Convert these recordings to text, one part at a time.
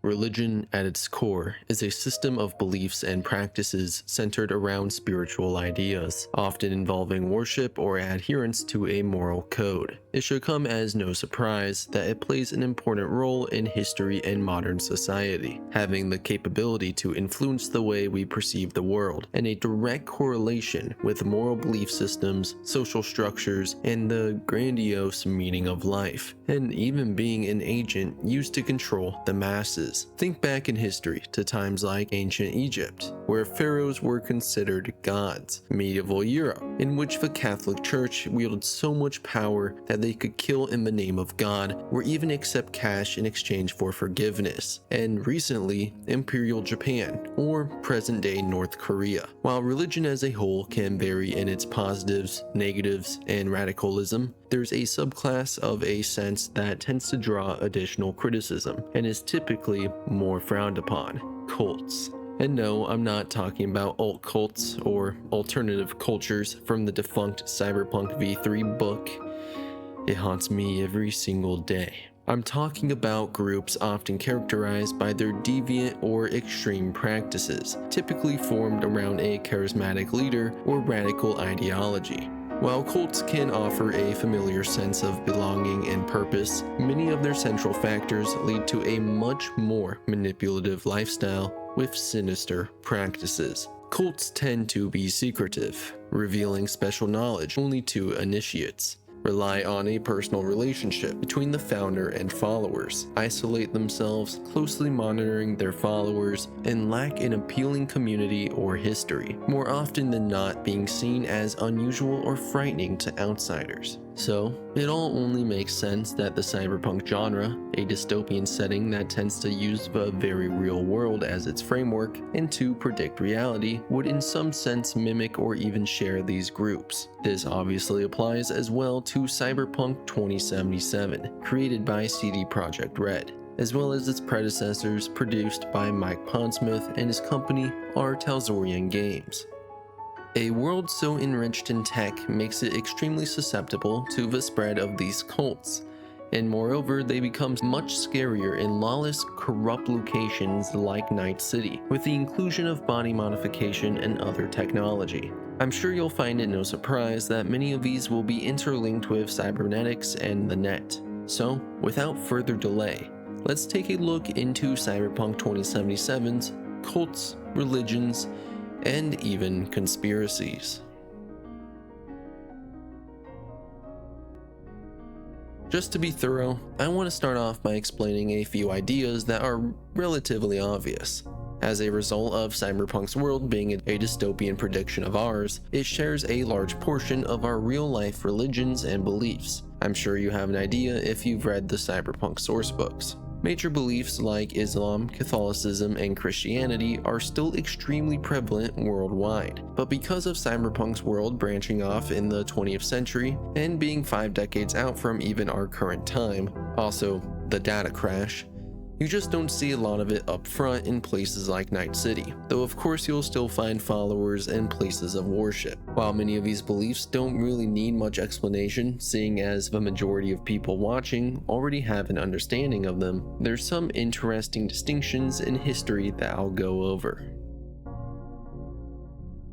Religion, at its core, is a system of beliefs and practices centered around spiritual ideas, often involving worship or adherence to a moral code. It should come as no surprise that it plays an important role in history and modern society, having the capability to influence the way we perceive the world, and a direct correlation with moral belief systems, social structures, and the grandiose meaning of life, and even being an agent used to control the masses. Think back in history to times like ancient Egypt, where pharaohs were considered gods, medieval Europe, in which the Catholic Church wielded so much power that they could kill in the name of God or even accept cash in exchange for forgiveness, and recently, Imperial Japan, or present-day North Korea. While religion as a whole can vary in its positives, negatives, and radicalism, there's a subclass of a sense that tends to draw additional criticism and is typically more frowned upon: cults. And no, I'm not talking about alt cults or alternative cultures from the defunct Cyberpunk V3 book. It haunts me every single day. I'm talking about groups often characterized by their deviant or extreme practices, typically formed around a charismatic leader or radical ideology. While cults can offer a familiar sense of belonging and purpose, many of their central factors lead to a much more manipulative lifestyle with sinister practices. Cults tend to be secretive, revealing special knowledge only to initiates, rely on a personal relationship between the founder and followers, isolate themselves, closely monitoring their followers, and lack an appealing community or history, more often than not being seen as unusual or frightening to outsiders. So, it all only makes sense that the cyberpunk genre, a dystopian setting that tends to use the very real world as its framework and to predict reality, would in some sense mimic or even share these groups. This obviously applies as well to Cyberpunk 2077, created by CD Projekt Red, as well as its predecessors produced by Mike Pondsmith and his company R. Talzorian Games. A world so enriched in tech makes it extremely susceptible to the spread of these cults, and moreover they become much scarier in lawless, corrupt locations like Night City, with the inclusion of body modification and other technology. I'm sure you'll find it no surprise that many of these will be interlinked with cybernetics and the net. So, without further delay, let's take a look into Cyberpunk 2077's cults, religions, and even conspiracies. Just to be thorough, I want to start off by explaining a few ideas that are relatively obvious. As a result of Cyberpunk's world being a dystopian prediction of ours, it shares a large portion of our real-life religions and beliefs. I'm sure you have an idea if you've read the Cyberpunk sourcebooks. Major beliefs like Islam, Catholicism, and Christianity are still extremely prevalent worldwide, but because of Cyberpunk's world branching off in the 20th century and being 5 decades out from even our current time, also the data crash, you just don't see a lot of it up front in places like Night City, though of course you'll still find followers and places of worship. While many of these beliefs don't really need much explanation, seeing as the majority of people watching already have an understanding of them, there's some interesting distinctions in history that I'll go over.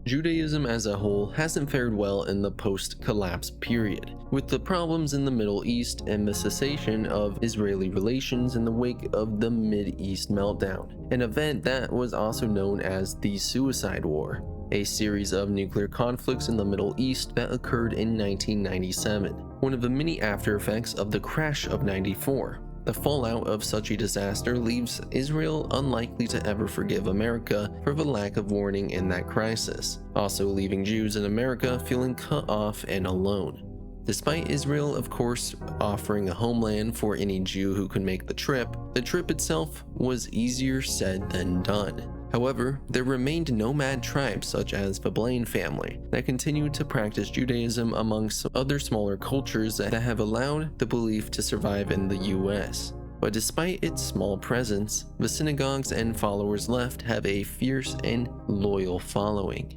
Judaism as a whole hasn't fared well in the post-collapse period, with the problems in the Middle East and the cessation of Israeli relations in the wake of the Mid-East meltdown, an event that was also known as the Suicide War, a series of nuclear conflicts in the Middle East that occurred in 1997, one of the many after-effects of the crash of '94. The fallout of such a disaster leaves Israel unlikely to ever forgive America for the lack of warning in that crisis, also leaving Jews in America feeling cut off and alone. Despite Israel, of course, offering a homeland for any Jew who could make the trip itself was easier said than done. However, there remained nomad tribes such as the Blaine family that continued to practice Judaism amongst other smaller cultures that have allowed the belief to survive in the US. But despite its small presence, the synagogues and followers left have a fierce and loyal following.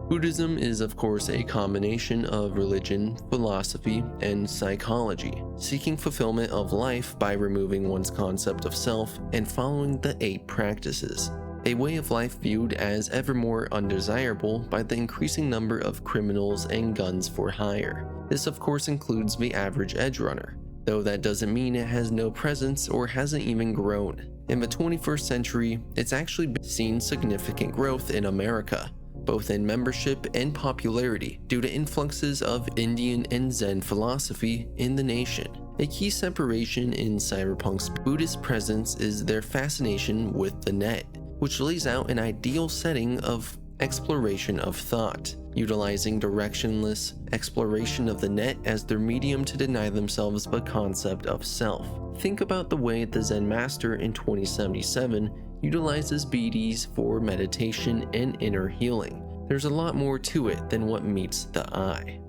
Buddhism is of course a combination of religion, philosophy, and psychology, seeking fulfillment of life by removing one's concept of self and following the 8 practices. A way of life viewed as ever more undesirable by the increasing number of criminals and guns for hire. This of course includes the average edgerunner, though that doesn't mean it has no presence or hasn't even grown. In the 21st century, it's actually seen significant growth in America, both in membership and popularity due to influxes of Indian and Zen philosophy in the nation. A key separation in Cyberpunk's Buddhist presence is their fascination with the net, which lays out an ideal setting of exploration of thought, utilizing directionless exploration of the net as their medium to deny themselves the concept of self. Think about the way the Zen master in 2077 utilizes BDs for meditation and inner healing. There's a lot more to it than what meets the eye.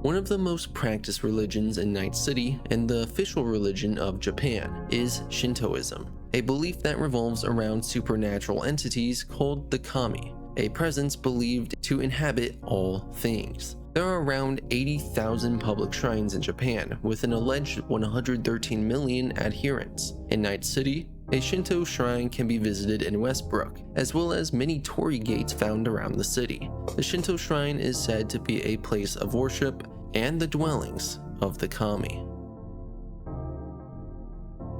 One of the most practiced religions in Night City, and the official religion of Japan, is Shintoism, a belief that revolves around supernatural entities called the kami, a presence believed to inhabit all things. There are around 80,000 public shrines in Japan, with an alleged 113 million adherents. In Night City, a Shinto shrine can be visited in Westbrook, as well as many torii gates found around the city. The Shinto shrine is said to be a place of worship and the dwellings of the kami.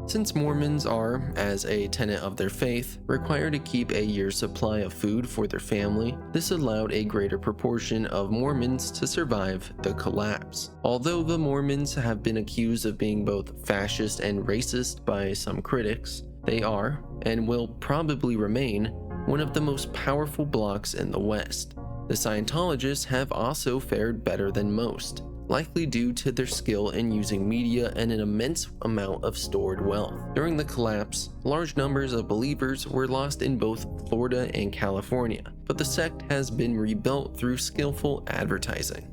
Since Mormons are, as a tenet of their faith, required to keep a year's supply of food for their family, this allowed a greater proportion of Mormons to survive the collapse. Although the Mormons have been accused of being both fascist and racist by some critics, they are, and will probably remain, one of the most powerful blocs in the West. The Scientologists have also fared better than most, likely due to their skill in using media and an immense amount of stored wealth. During the collapse, large numbers of believers were lost in both Florida and California, but the sect has been rebuilt through skillful advertising.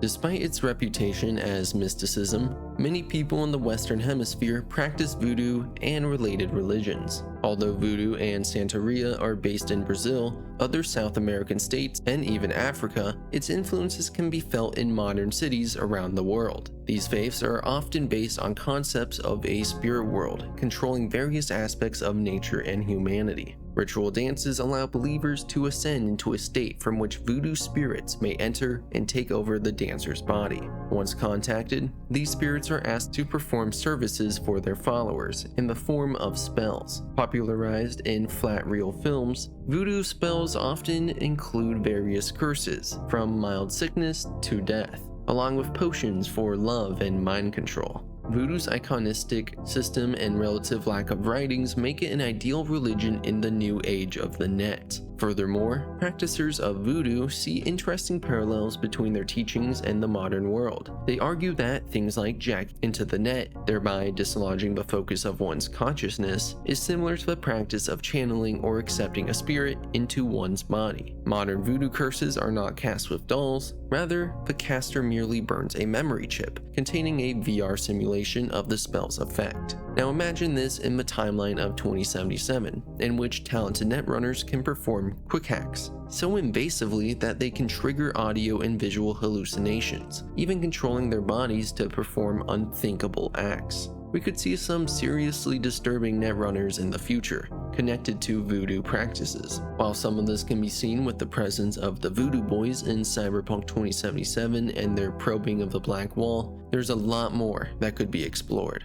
Despite its reputation as mysticism, many people in the Western Hemisphere practice voodoo and related religions. Although voodoo and Santeria are based in Brazil, other South American states, and even Africa, its influences can be felt in modern cities around the world. These faiths are often based on concepts of a spirit world, controlling various aspects of nature and humanity. Ritual dances allow believers to ascend into a state from which voodoo spirits may enter and take over the dancer's body. Once contacted, these spirits are asked to perform services for their followers in the form of spells. Popularized in flat reel films, voodoo spells often include various curses, from mild sickness to death, along with potions for love and mind control. Voodoo's iconistic system and relative lack of writings make it an ideal religion in the new age of the net. Furthermore, practitioners of voodoo see interesting parallels between their teachings and the modern world. They argue that things like jacking into the net, thereby dislodging the focus of one's consciousness, is similar to the practice of channeling or accepting a spirit into one's body. Modern voodoo curses are not cast with dolls, rather, the caster merely burns a memory chip containing a VR simulation of the spell's effect. Now imagine this in the timeline of 2077, in which talented netrunners can perform quick hacks so invasively that they can trigger audio and visual hallucinations, even controlling their bodies to perform unthinkable acts. We could see some seriously disturbing netrunners in the future, connected to voodoo practices. While some of this can be seen with the presence of the Voodoo Boys in Cyberpunk 2077 and their probing of the Black Wall, there's a lot more that could be explored.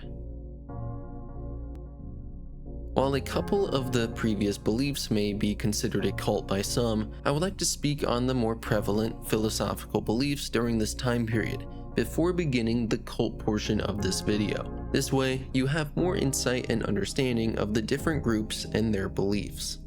While a couple of the previous beliefs may be considered a cult by some, I would like to speak on the more prevalent philosophical beliefs during this time period, before beginning the cult portion of this video. This way, you have more insight and understanding of the different groups and their beliefs.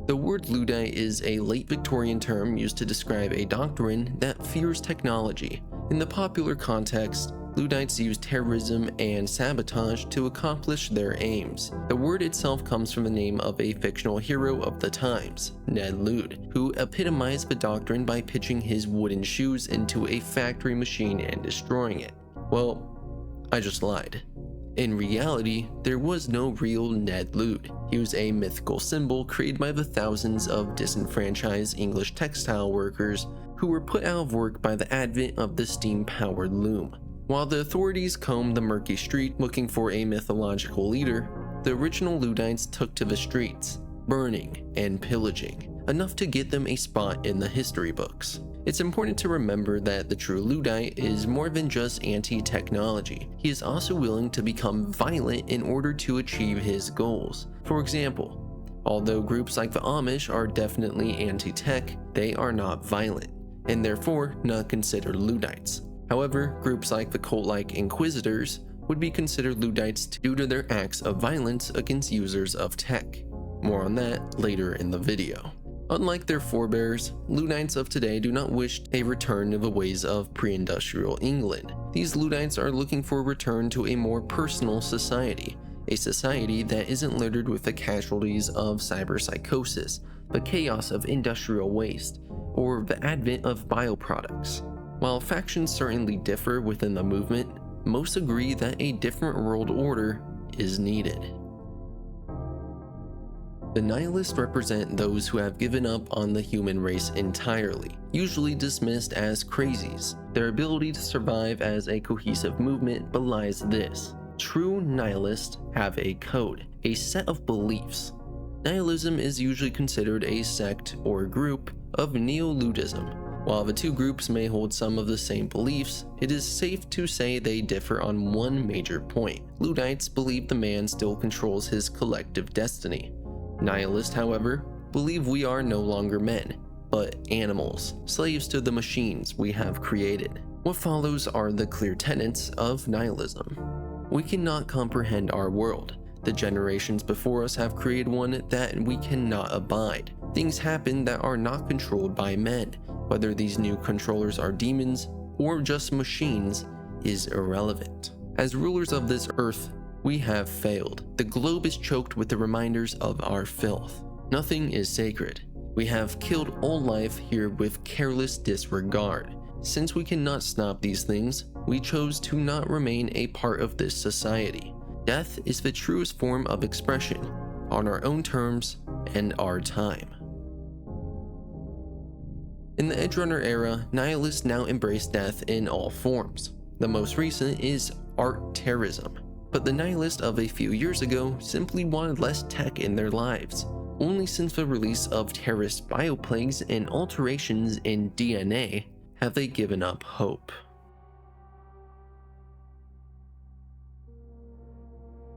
The word Luddite is a late Victorian term used to describe a doctrine that fears technology. In the popular context, Luddites use terrorism and sabotage to accomplish their aims. The word itself comes from the name of a fictional hero of the times, Ned Ludd, who epitomized the doctrine by pitching his wooden shoes into a factory machine and destroying it. Well, I just lied. In reality, there was no real Ned Ludd. He was a mythical symbol created by the thousands of disenfranchised English textile workers who were put out of work by the advent of the steam-powered loom. While the authorities combed the murky street looking for a mythological leader, the original Luddites took to the streets, burning and pillaging, enough to get them a spot in the history books. It's important to remember that the true Luddite is more than just anti-technology. He is also willing to become violent in order to achieve his goals. For example, although groups like the Amish are definitely anti-tech, they are not violent, and therefore not considered Luddites. However, groups like the cult-like Inquisitors would be considered Luddites due to their acts of violence against users of tech. More on that later in the video. Unlike their forebears, Luddites of today do not wish a return to the ways of pre-industrial England. These Luddites are looking for a return to a more personal society, a society that isn't littered with the casualties of cyberpsychosis, the chaos of industrial waste, or the advent of bioproducts. While factions certainly differ within the movement, most agree that a different world order is needed. The Nihilists represent those who have given up on the human race entirely, usually dismissed as crazies. Their ability to survive as a cohesive movement belies this. True Nihilists have a code, a set of beliefs. Nihilism is usually considered a sect or group of Neo-Luddism. While the two groups may hold some of the same beliefs, it is safe to say they differ on one major point. Luddites believe the man still controls his collective destiny. Nihilists, however, believe we are no longer men, but animals, slaves to the machines we have created. What follows are the clear tenets of nihilism. We cannot comprehend our world. The generations before us have created one that we cannot abide. Things happen that are not controlled by men. Whether these new controllers are demons or just machines is irrelevant. As rulers of this earth, we have failed. The globe is choked with the reminders of our filth. Nothing is sacred. We have killed all life here with careless disregard. Since we cannot stop these things, we chose to not remain a part of this society. Death is the truest form of expression, on our own terms and our time. In the Edgerunner era, nihilists now embrace death in all forms. The most recent is art terrorism, but the nihilists of a few years ago simply wanted less tech in their lives. Only since the release of terrorist bioplagues and alterations in DNA have they given up hope.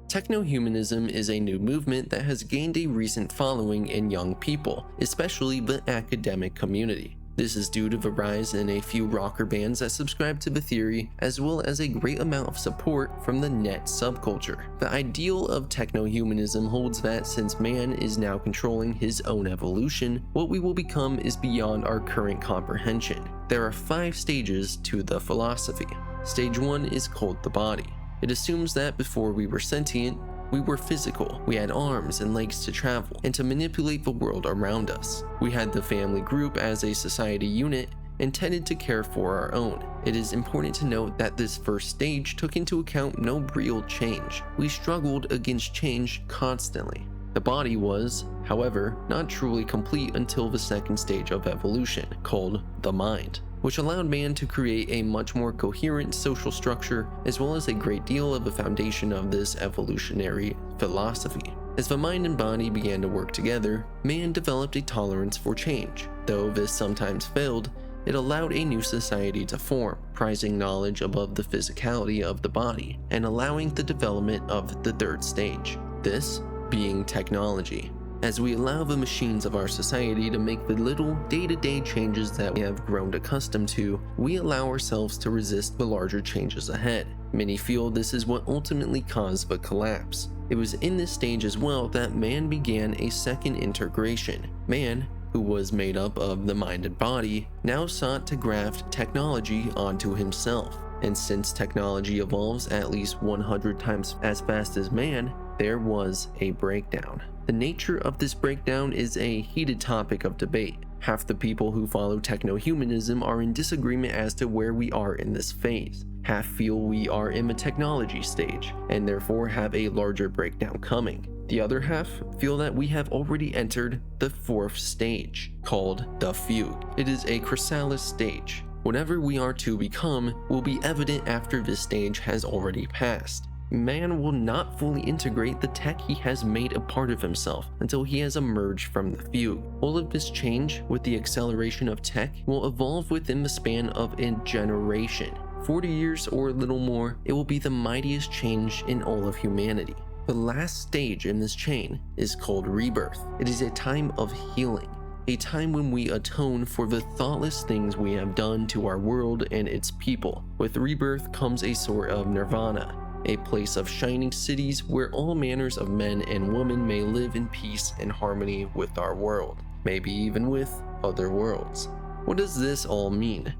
Technohumanism is a new movement that has gained a recent following in young people, especially the academic community. This is due to the rise in a few rocker bands that subscribe to the theory, as well as a great amount of support from the net subculture. The ideal of technohumanism holds that since man is now controlling his own evolution, what we will become is beyond our current comprehension. There are 5 stages to the philosophy. Stage 1 is called the body. It assumes that before we were sentient, we were physical. We had arms and legs to travel and to manipulate the world around us. We had the family group as a society unit intended to care for our own. It is important to note that this first stage took into account no real change. We struggled against change constantly. The body was, however, not truly complete until the second stage of evolution, called the mind, which allowed man to create a much more coherent social structure, as well as a great deal of the foundation of this evolutionary philosophy. As the mind and body began to work together, man developed a tolerance for change. Though this sometimes failed, it allowed a new society to form, prizing knowledge above the physicality of the body, and allowing the development of the third stage, this being technology. As we allow the machines of our society to make the little day-to-day changes that we have grown accustomed to, we allow ourselves to resist the larger changes ahead. Many feel this is what ultimately caused the collapse. It was in this stage as well that man began a second integration. Man, who was made up of the mind and body, now sought to graft technology onto himself. And since technology evolves at least 100 times as fast as man, there was a breakdown. The nature of this breakdown is a heated topic of debate. Half the people who follow technohumanism are in disagreement as to where we are in this phase. Half feel we are in the technology stage, and therefore have a larger breakdown coming. The other half feel that we have already entered the fourth stage, called the fugue. It is a chrysalis stage. Whatever we are to become will be evident after this stage has already passed. Man will not fully integrate the tech he has made a part of himself until he has emerged from the fugue. All of this change, with the acceleration of tech, will evolve within the span of a generation. 40 years or a little more, it will be the mightiest change in all of humanity. The last stage in this chain is called rebirth. It is a time of healing, a time when we atone for the thoughtless things we have done to our world and its people. With rebirth comes a sort of nirvana, a place of shining cities where all manners of men and women may live in peace and harmony with our world, maybe even with other worlds. What does this all mean?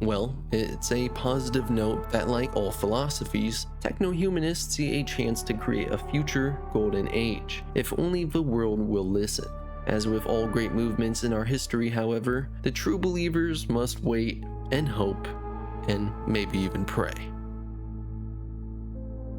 Well, it's a positive note that, like all philosophies, technohumanists see a chance to create a future golden age, if only the world will listen. As with all great movements in our history, however, the true believers must wait and hope, and maybe even pray.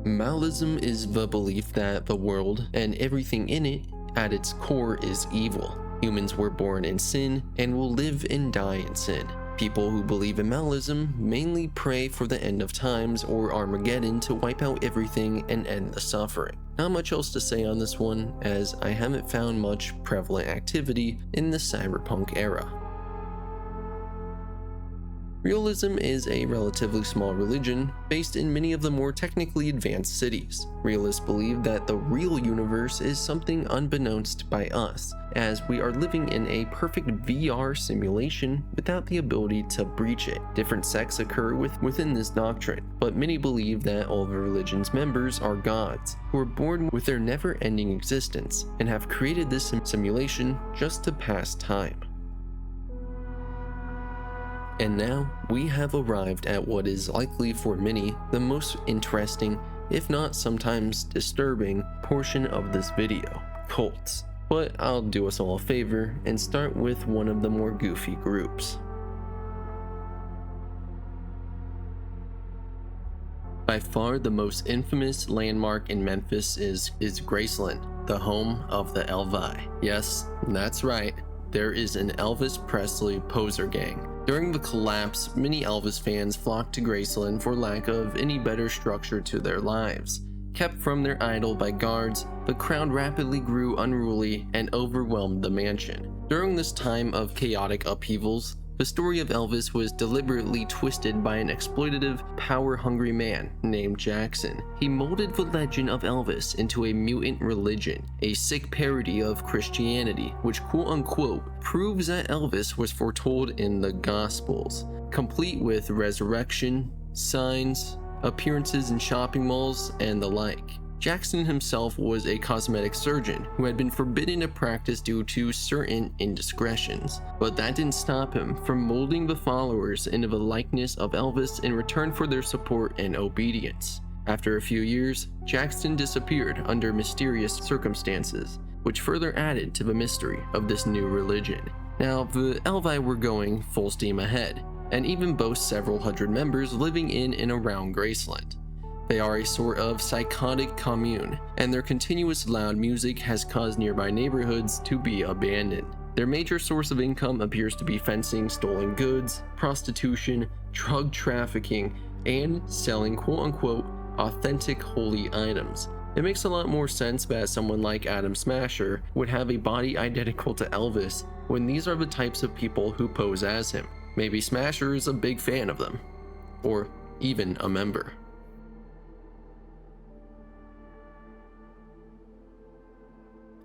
Malism is the belief that the world and everything in it at its core is evil. Humans were born in sin and will live and die in sin. People who believe in Malism mainly pray for the end of times or Armageddon to wipe out everything and end the suffering. Not much else to say on this one, as I haven't found much prevalent activity in the cyberpunk era. Realism is a relatively small religion based in many of the more technically advanced cities. Realists believe that the real universe is something unbeknownst by us, as we are living in a perfect VR simulation without the ability to breach it. Different sects occur within this doctrine, but many believe that all the religion's members are gods, who are born with their never-ending existence and have created this simulation just to pass time. And now, we have arrived at what is likely for many the most interesting, if not sometimes disturbing, portion of this video, cults. But I'll do us all a favor and start with one of the more goofy groups. By far the most infamous landmark in Memphis is Graceland, the home of the LoFi. Yes, that's right, there is an Elvis Presley poser gang. During the collapse, many Elvis fans flocked to Graceland for lack of any better structure to their lives. Kept from their idol by guards, the crowd rapidly grew unruly and overwhelmed the mansion. During this time of chaotic upheavals, the story of Elvis was deliberately twisted by an exploitative, power-hungry man named Jackson. He molded the legend of Elvis into a mutant religion, a sick parody of Christianity, which quote-unquote proves that Elvis was foretold in the Gospels, complete with resurrection, signs, appearances in shopping malls, and the like. Jackson himself was a cosmetic surgeon who had been forbidden to practice due to certain indiscretions, but that didn't stop him from molding the followers into the likeness of Elvis in return for their support and obedience. After a few years, Jackson disappeared under mysterious circumstances, which further added to the mystery of this new religion. Now, the LoFi were going full steam ahead, and even boast several hundred members living in and around Graceland. They are a sort of psychotic commune, and their continuous loud music has caused nearby neighborhoods to be abandoned. Their major source of income appears to be fencing stolen goods, prostitution, drug trafficking, and selling quote-unquote authentic holy items. It makes a lot more sense that someone like Adam Smasher would have a body identical to Elvis when these are the types of people who pose as him. Maybe Smasher is a big fan of them, or even a member.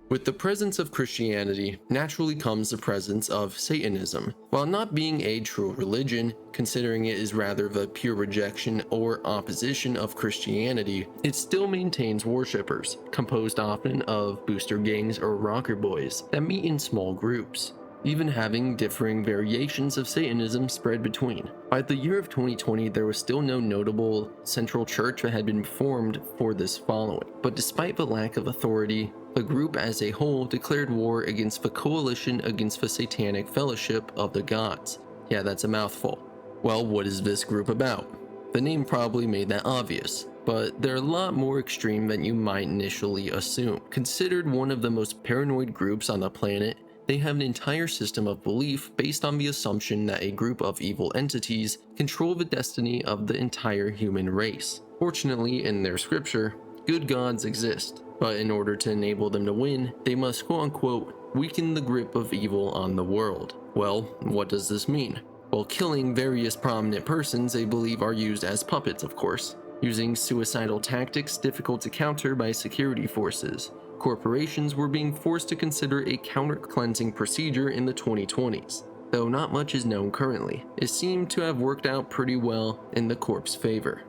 With the presence of Christianity, naturally comes the presence of Satanism. While not being a true religion, considering it is rather the pure rejection or opposition of Christianity, it still maintains worshippers, composed often of booster gangs or rocker boys that meet in small groups. even having differing variations of Satanism spread between. By the year of 2020, there was still no notable central church that had been formed for this following. But despite the lack of authority, the group as a whole declared war against the coalition against the Satanic Fellowship of the Gods. Yeah, that's a mouthful. Well, what is this group about? The name probably made that obvious, but they're a lot more extreme than you might initially assume. Considered one of the most paranoid groups on the planet, they have an entire system of belief based on the assumption that a group of evil entities control the destiny of the entire human race. Fortunately, in their scripture, good gods exist, but in order to enable them to win, they must quote-unquote weaken the grip of evil on the world. Well, what does this mean? Well, killing various prominent persons they believe are used as puppets, of course, using suicidal tactics difficult to counter by security forces. Corporations were being forced to consider a counter-cleansing procedure in the 2020s. Though not much is known currently, it seemed to have worked out pretty well in the Corp's favor.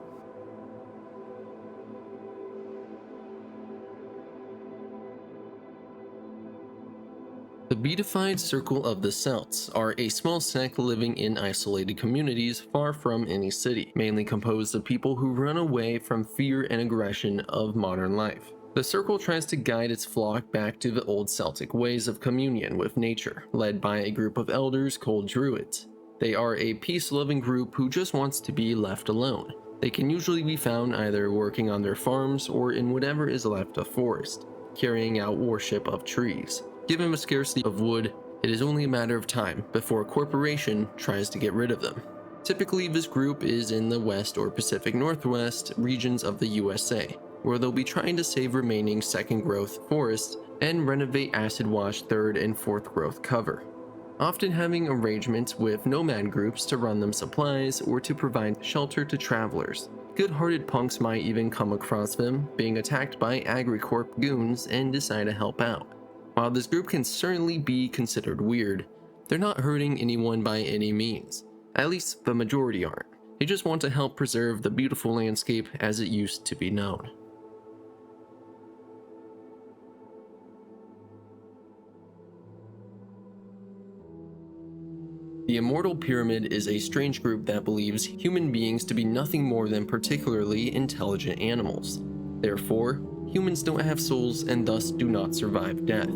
The Beatified Circle of the Celts are a small sect living in isolated communities far from any city, mainly composed of people who run away from fear and aggression of modern life. The circle tries to guide its flock back to the old Celtic ways of communion with nature, led by a group of elders called Druids. They are a peace-loving group who just wants to be left alone. They can usually be found either working on their farms or in whatever is left of forest, carrying out worship of trees. Given the scarcity of wood, it is only a matter of time before a corporation tries to get rid of them. Typically, this group is in the West or Pacific Northwest regions of the USA, where they'll be trying to save remaining second growth forests and renovate acid-wash third and fourth growth cover, often having arrangements with nomad groups to run them supplies or to provide shelter to travelers. Good-hearted punks might even come across them being attacked by AgriCorp goons and decide to help out. While this group can certainly be considered weird, they're not hurting anyone by any means. At least the majority aren't. They just want to help preserve the beautiful landscape as it used to be known. The Immortal Pyramid is a strange group that believes human beings to be nothing more than particularly intelligent animals. Therefore, humans don't have souls and thus do not survive death.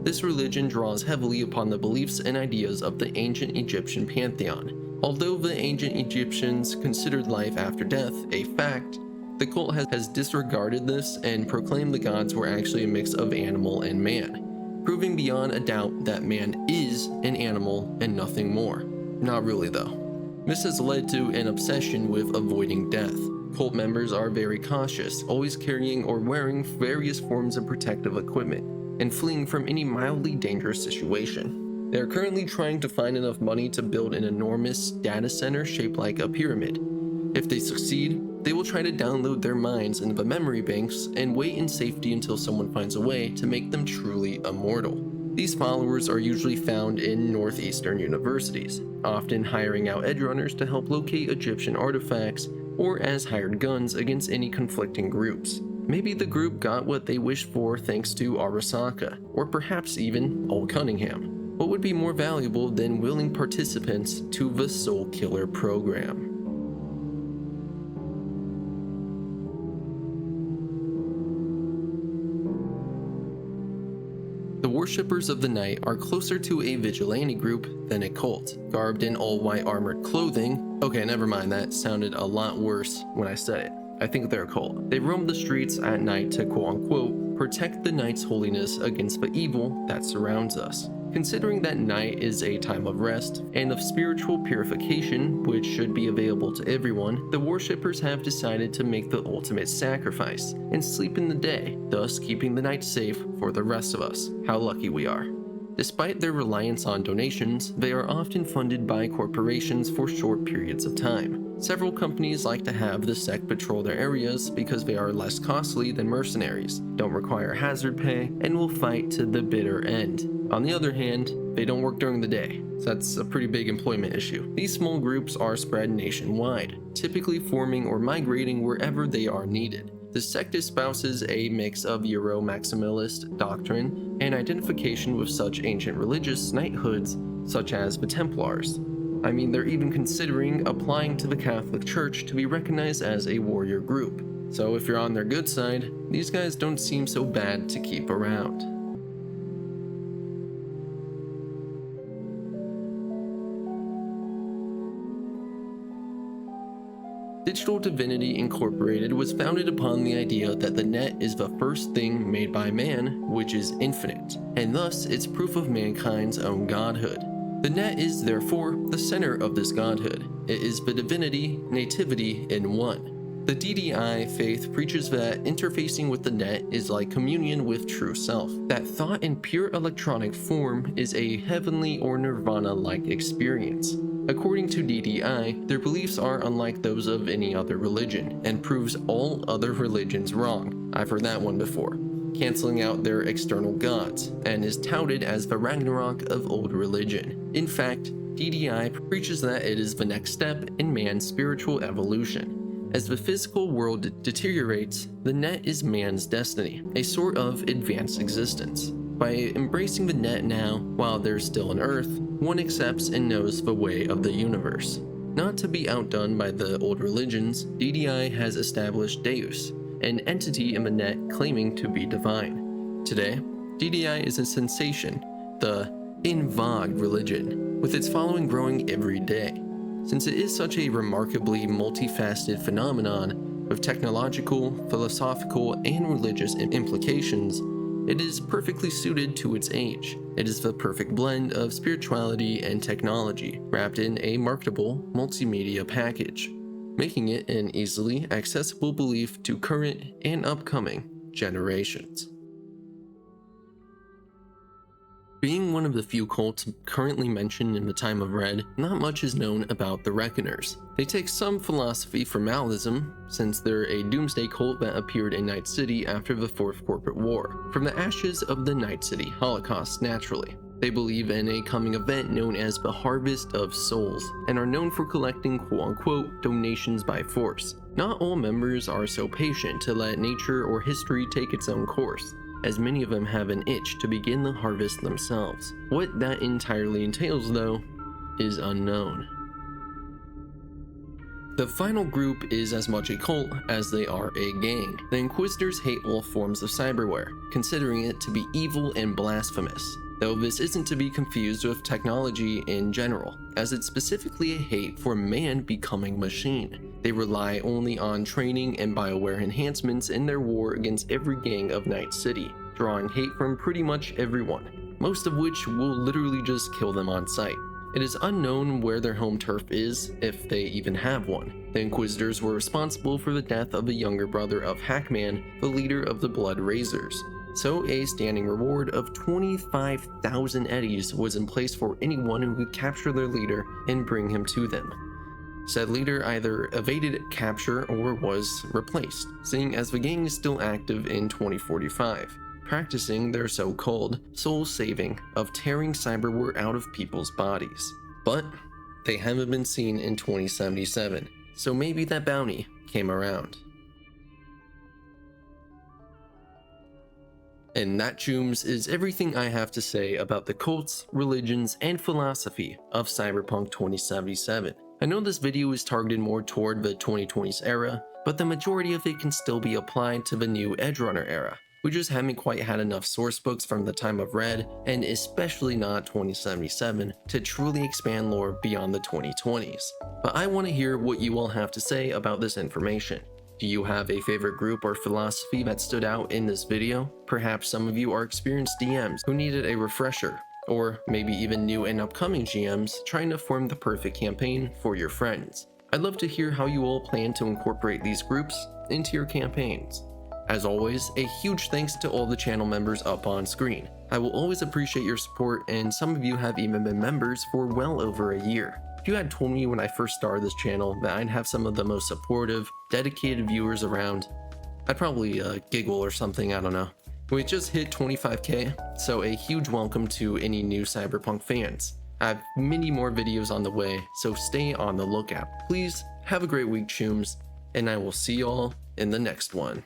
This religion draws heavily upon the beliefs and ideas of the ancient Egyptian pantheon. Although the ancient Egyptians considered life after death a fact, the cult has disregarded this and proclaimed the gods were actually a mix of animal and man, proving beyond a doubt that man is an animal and nothing more. Not really though. This has led to an obsession with avoiding death. Cult members are very cautious, always carrying or wearing various forms of protective equipment, and fleeing from any mildly dangerous situation. They are currently trying to find enough money to build an enormous data center shaped like a pyramid. If they succeed, they will try to download their minds into the memory banks and wait in safety until someone finds a way to make them truly immortal. These followers are usually found in northeastern universities, often hiring out edgerunners to help locate Egyptian artifacts or as hired guns against any conflicting groups. Maybe the group got what they wished for thanks to Arasaka, or perhaps even Old Cunningham. What would be more valuable than willing participants to the Soul Killer program? The Worshippers of the Night are closer to a vigilante group than a cult, garbed in all-white armored clothing. Okay, never mind, that sounded a lot worse when I said it. I think they're a cult. They roam the streets at night to quote-unquote protect the night's holiness against the evil that surrounds us. Considering that night is a time of rest and of spiritual purification, which should be available to everyone, the worshippers have decided to make the ultimate sacrifice and sleep in the day, thus keeping the night safe for the rest of us. How lucky we are. Despite their reliance on donations, they are often funded by corporations for short periods of time. Several companies like to have the sect patrol their areas because they are less costly than mercenaries, don't require hazard pay, and will fight to the bitter end. On the other hand, they don't work during the day, so that's a pretty big employment issue. These small groups are spread nationwide, typically forming or migrating wherever they are needed. The sect espouses a mix of Euro-maximalist doctrine and identification with such ancient religious knighthoods such as the Templars. I mean, they're even considering applying to the Catholic Church to be recognized as a warrior group. So if you're on their good side, these guys don't seem so bad to keep around. Digital Divinity Incorporated was founded upon the idea that the net is the first thing made by man, which is infinite, and thus it's proof of mankind's own godhood. The net is therefore the center of this godhood. It is the divinity, nativity in one. The DDI faith preaches that interfacing with the net is like communion with true self. That thought in pure electronic form is a heavenly or nirvana-like experience. According to DDI, their beliefs are unlike those of any other religion, and proves all other religions wrong. I've heard that one before. Canceling out their external gods, and is touted as the Ragnarok of old religion. In fact, DDI preaches that it is the next step in man's spiritual evolution. As the physical world deteriorates, the net is man's destiny, a sort of advanced existence. By embracing the net now, while there's still an Earth, one accepts and knows the way of the universe. Not to be outdone by the old religions, DDI has established Deus, an entity in the net claiming to be divine. Today, DDI is a sensation, the in vogue religion, with its following growing every day. Since it is such a remarkably multifaceted phenomenon with technological, philosophical, and religious implications, it is perfectly suited to its age. It is the perfect blend of spirituality and technology, wrapped in a marketable multimedia package, making it an easily accessible belief to current and upcoming generations. Being one of the few cults currently mentioned in the Time of Red, not much is known about the Reckoners. They take some philosophy from Malism, since they're a doomsday cult that appeared in Night City after the Fourth Corporate War, from the ashes of the Night City Holocaust naturally. They believe in a coming event known as the Harvest of Souls, and are known for collecting quote-unquote donations by force. Not all members are so patient to let nature or history take its own course, as many of them have an itch to begin the harvest themselves. What that entirely entails, though, is unknown. The final group is as much a cult as they are a gang. The Inquisitors hate all forms of cyberware, considering it to be evil and blasphemous, though this isn't to be confused with technology in general, as it's specifically a hate for man becoming machine. They rely only on training and BioWare enhancements in their war against every gang of Night City, drawing hate from pretty much everyone, most of which will literally just kill them on sight. It is unknown where their home turf is, if they even have one. The Inquisitors were responsible for the death of the younger brother of Hackman, the leader of the Blood Raisers, so a standing reward of 25,000 eddies was in place for anyone who could capture their leader and bring him to them. Said leader either evaded capture or was replaced, seeing as the gang is still active in 2045, practicing their so-called soul saving of tearing cyberware out of people's bodies. But they haven't been seen in 2077, so maybe that bounty came around. And that, chooms, is everything I have to say about the cults, religions, and philosophy of Cyberpunk 2077. I know this video is targeted more toward the 2020s era, but the majority of it can still be applied to the new Edgerunner era. We just haven't quite had enough source books from the Time of Red, and especially not 2077, to truly expand lore beyond the 2020s. But I want to hear what you all have to say about this information. Do you have a favorite group or philosophy that stood out in this video? Perhaps some of you are experienced DMs who needed a refresher, or maybe even new and upcoming GMs trying to form the perfect campaign for your friends. I'd love to hear how you all plan to incorporate these groups into your campaigns. As always, a huge thanks to all the channel members up on screen. I will always appreciate your support, and some of you have even been members for well over a year. If you had told me when I first started this channel that I'd have some of the most supportive, dedicated viewers around, I'd probably giggle or something, I don't know. We just hit 25k, so a huge welcome to any new Cyberpunk fans. I have many more videos on the way, so stay on the lookout. Please have a great week, chooms, and I will see y'all in the next one.